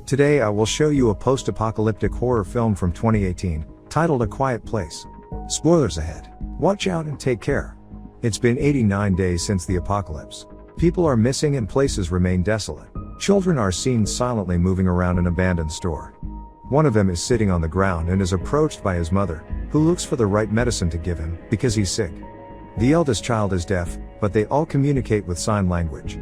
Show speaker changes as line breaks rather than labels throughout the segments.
Today I will show you a post-apocalyptic horror film from 2018, titled A Quiet Place. Spoilers ahead. Watch out and take care. It's been 89 days since the apocalypse. People are missing and places remain desolate. Children are seen silently moving around an abandoned store. One of them is sitting on the ground and is approached by his mother, who looks for the right medicine to give him, because he's sick. The eldest child is deaf, but they all communicate with sign language.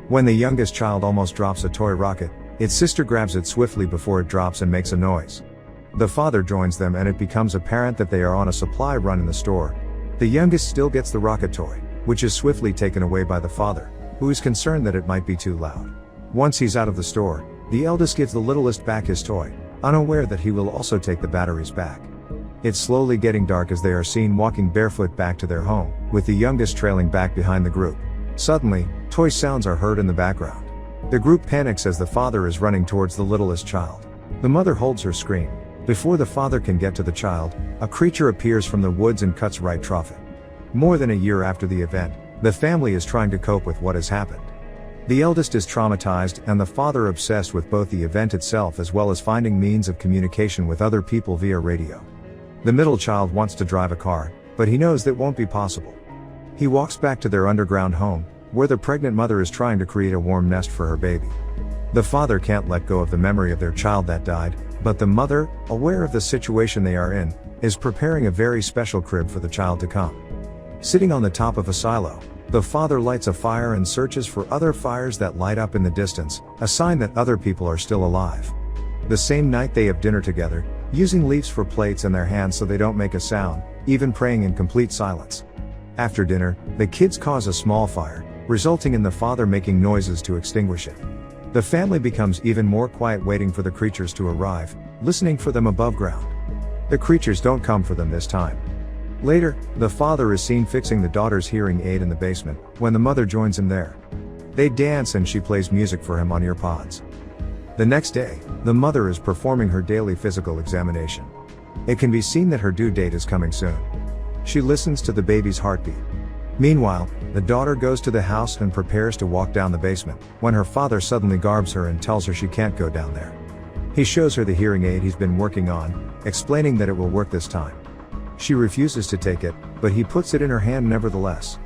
When the youngest child almost drops a toy rocket, its sister grabs it swiftly before it drops and makes a noise. The father joins them and it becomes apparent that they are on a supply run in the store. The youngest still gets the rocket toy, which is swiftly taken away by the father, who is concerned that it might be too loud. Once he's out of the store, the eldest gives the littlest back his toy, unaware that he will also take the batteries back. It's slowly getting dark as they are seen walking barefoot back to their home, with the youngest trailing back behind the group. Suddenly, toy sounds are heard in the background. The group panics as the father is running towards the littlest child. The mother holds her scream. Before the father can get to the child, a creature appears from the woods and cuts right through it. More than a year after the event, the family is trying to cope with what has happened. The eldest is traumatized and the father obsessed with both the event itself as well as finding means of communication with other people via radio. The middle child wants to drive a car, but he knows that won't be possible. He walks back to their underground home, where the pregnant mother is trying to create a warm nest for her baby. The father can't let go of the memory of their child that died, but the mother, aware of the situation they are in, is preparing a very special crib for the child to come. Sitting on the top of a silo, the father lights a fire and searches for other fires that light up in the distance, a sign that other people are still alive. The same night they have dinner together, using leaves for plates in their hands so they don't make a sound, even praying in complete silence. After dinner, the kids cause a small fire, resulting in the father making noises to extinguish it. The family becomes even more quiet waiting for the creatures to arrive, listening for them above ground. The creatures don't come for them this time. Later, the father is seen fixing the daughter's hearing aid in the basement, when the mother joins him there. They dance and she plays music for him on earpods. The next day, the mother is performing her daily physical examination. It can be seen that her due date is coming soon. She listens to the baby's heartbeat. Meanwhile, the daughter goes to the house and prepares to walk down the basement, when her father suddenly garbs her and tells her she can't go down there. He shows her the hearing aid he's been working on, explaining that it will work this time. She refuses to take it, but he puts it in her hand nevertheless.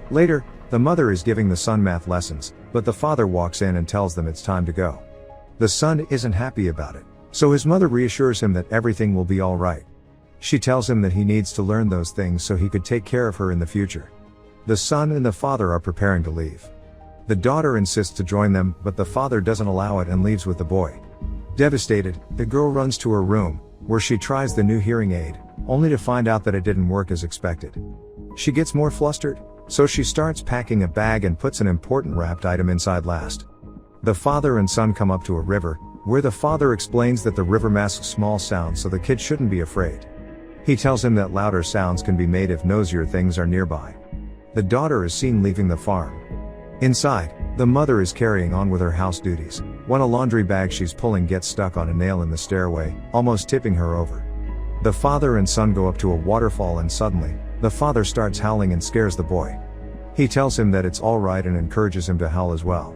Later, the mother is giving the son math lessons, but the father walks in and tells them it's time to go. The son isn't happy about it, so his mother reassures him that everything will be alright. She tells him that he needs to learn those things so he could take care of her in the future. The son and the father are preparing to leave. The daughter insists to join them, but the father doesn't allow it and leaves with the boy. Devastated, the girl runs to her room, where she tries the new hearing aid, only to find out that it didn't work as expected. She gets more flustered, so she starts packing a bag and puts an important wrapped item inside last. The father and son come up to a river, where the father explains that the river masks small sounds so the kid shouldn't be afraid. He tells him that louder sounds can be made if noisier things are nearby. The daughter is seen leaving the farm. Inside, the mother is carrying on with her house duties, when a laundry bag she's pulling gets stuck on a nail in the stairway, almost tipping her over. The father and son go up to a waterfall and suddenly, the father starts howling and scares the boy. He tells him that it's alright and encourages him to howl as well.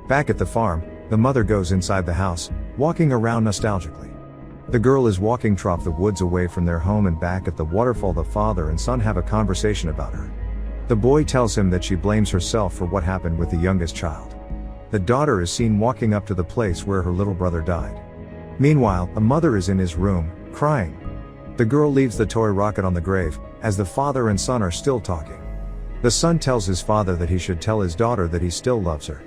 Back at the farm, the mother goes inside the house, walking around nostalgically. The girl is walking through the woods away from their home, and back at the waterfall the father and son have a conversation about her. The boy tells him that she blames herself for what happened with the youngest child. The daughter is seen walking up to the place where her little brother died. Meanwhile, a mother is in his room, crying. The girl leaves the toy rocket on the grave, as the father and son are still talking. The son tells his father that he should tell his daughter that he still loves her.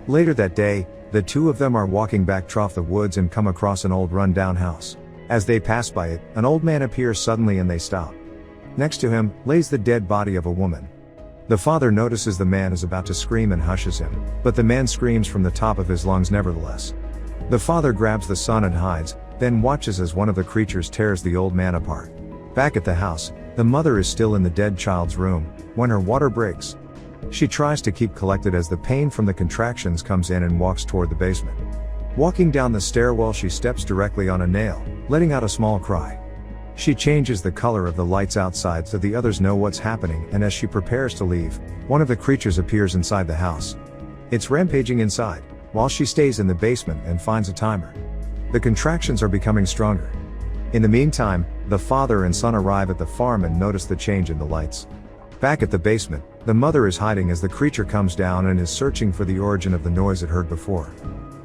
Later that day, the two of them are walking back through the woods and come across an old run-down house. As they pass by it, an old man appears suddenly and they stop. Next to him, lays the dead body of a woman. The father notices the man is about to scream and hushes him, but the man screams from the top of his lungs nevertheless. The father grabs the son and hides, then watches as one of the creatures tears the old man apart. Back at the house, the mother is still in the dead child's room, when her water breaks. She tries to keep collected as the pain from the contractions comes in and walks toward the basement. Walking down the stairwell she steps directly on a nail, letting out a small cry. She changes the color of the lights outside so the others know what's happening, and as she prepares to leave, one of the creatures appears inside the house. It's rampaging inside, while she stays in the basement and finds a timer. The contractions are becoming stronger. In the meantime, the father and son arrive at the farm and notice the change in the lights. Back at the basement, the mother is hiding as the creature comes down and is searching for the origin of the noise it heard before.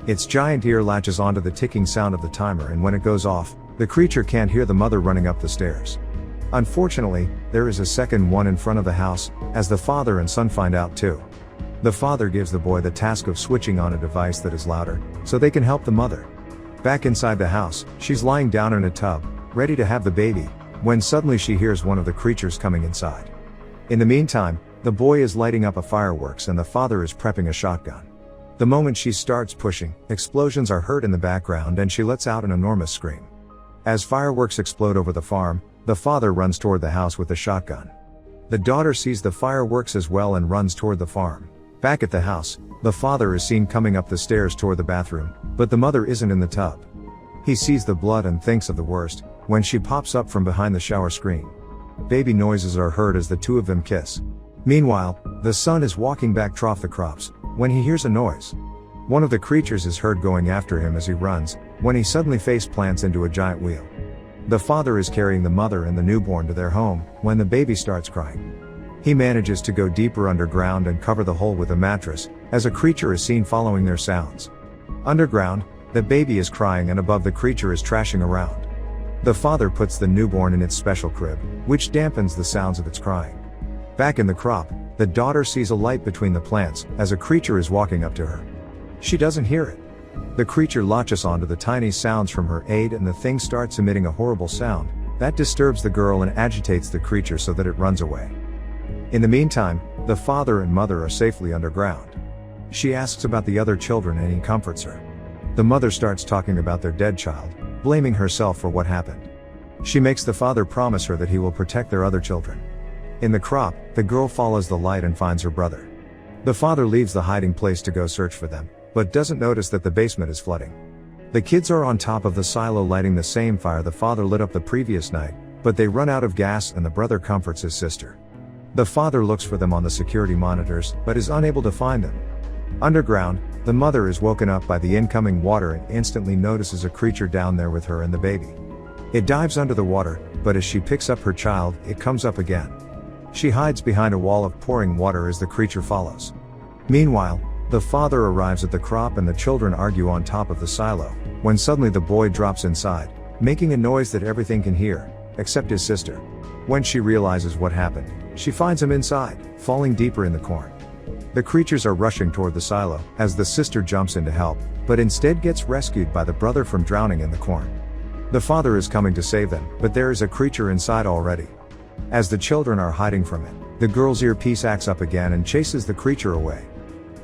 Its giant ear latches onto the ticking sound of the timer, and when it goes off, the creature can't hear the mother running up the stairs. Unfortunately, there is a second one in front of the house, as the father and son find out too. The father gives the boy the task of switching on a device that is louder, so they can help the mother. Back inside the house, she's lying down in a tub, ready to have the baby, when suddenly she hears one of the creatures coming inside. In the meantime, the boy is lighting up a fireworks and the father is prepping a shotgun. The moment she starts pushing, explosions are heard in the background and she lets out an enormous scream. As fireworks explode over the farm, the father runs toward the house with the shotgun. The daughter sees the fireworks as well and runs toward the farm. Back at the house, the father is seen coming up the stairs toward the bathroom, but the mother isn't in the tub. He sees the blood and thinks of the worst, when she pops up from behind the shower screen. Baby noises are heard as the two of them kiss. Meanwhile, the son is walking back toward the crops, when he hears a noise. One of the creatures is heard going after him as he runs, when he suddenly face plants into a giant wheel. The father is carrying the mother and the newborn to their home, when the baby starts crying. He manages to go deeper underground and cover the hole with a mattress, as a creature is seen following their sounds. Underground, the baby is crying and above the creature is trashing around. The father puts the newborn in its special crib, which dampens the sounds of its crying. Back in the crop, the daughter sees a light between the plants, as a creature is walking up to her. She doesn't hear it. The creature latches onto the tiny sounds from her aid and the thing starts emitting a horrible sound, that disturbs the girl and agitates the creature so that it runs away. In the meantime, the father and mother are safely underground. She asks about the other children and he comforts her. The mother starts talking about their dead child, blaming herself for what happened. She makes the father promise her that he will protect their other children. In the crop, the girl follows the light and finds her brother. The father leaves the hiding place to go search for them, but doesn't notice that the basement is flooding. The kids are on top of the silo lighting the same fire the father lit up the previous night, but they run out of gas and the brother comforts his sister. The father looks for them on the security monitors, but is unable to find them. Underground, the mother is woken up by the incoming water and instantly notices a creature down there with her and the baby. It dives under the water, but as she picks up her child, it comes up again. She hides behind a wall of pouring water as the creature follows. Meanwhile, the father arrives at the crop and the children argue on top of the silo, when suddenly the boy drops inside, making a noise that everything can hear, except his sister. When she realizes what happened, she finds him inside, falling deeper in the corn. The creatures are rushing toward the silo, as the sister jumps in to help, but instead gets rescued by the brother from drowning in the corn. The father is coming to save them, but there is a creature inside already. As the children are hiding from it, the girl's earpiece acts up again and chases the creature away.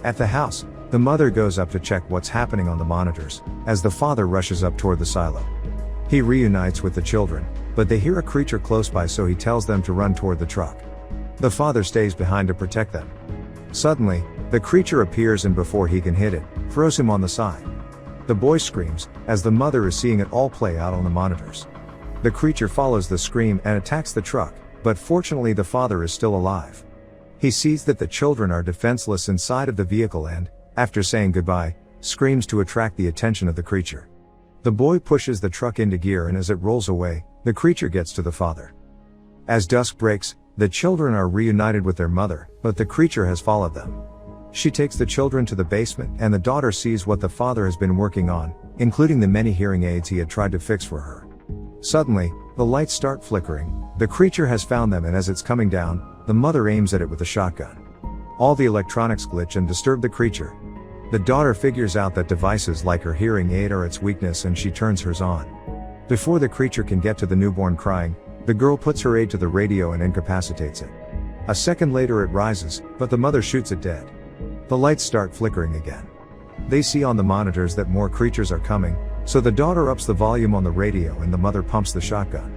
At the house, the mother goes up to check what's happening on the monitors, as the father rushes up toward the silo. He reunites with the children, but they hear a creature close by, so he tells them to run toward the truck. The father stays behind to protect them. Suddenly, the creature appears and before he can hit it, throws him on the side. The boy screams, as the mother is seeing it all play out on the monitors. The creature follows the scream and attacks the truck, but fortunately the father is still alive. He sees that the children are defenseless inside of the vehicle and, after saying goodbye, screams to attract the attention of the creature. The boy pushes the truck into gear and as it rolls away, the creature gets to the father. As dusk breaks, the children are reunited with their mother, but the creature has followed them. She takes the children to the basement and the daughter sees what the father has been working on, including the many hearing aids he had tried to fix for her. Suddenly, the lights start flickering, the creature has found them and as it's coming down, the mother aims at it with a shotgun. All the electronics glitch and disturb the creature. The daughter figures out that devices like her hearing aid are its weakness and she turns hers on. Before the creature can get to the newborn crying, the girl puts her aid to the radio and incapacitates it. A second later it rises, but the mother shoots it dead. The lights start flickering again. They see on the monitors that more creatures are coming, so the daughter ups the volume on the radio and the mother pumps the shotgun.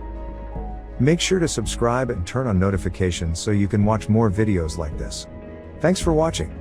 Make sure to subscribe and turn on notifications so you can watch more videos like this. Thanks for watching.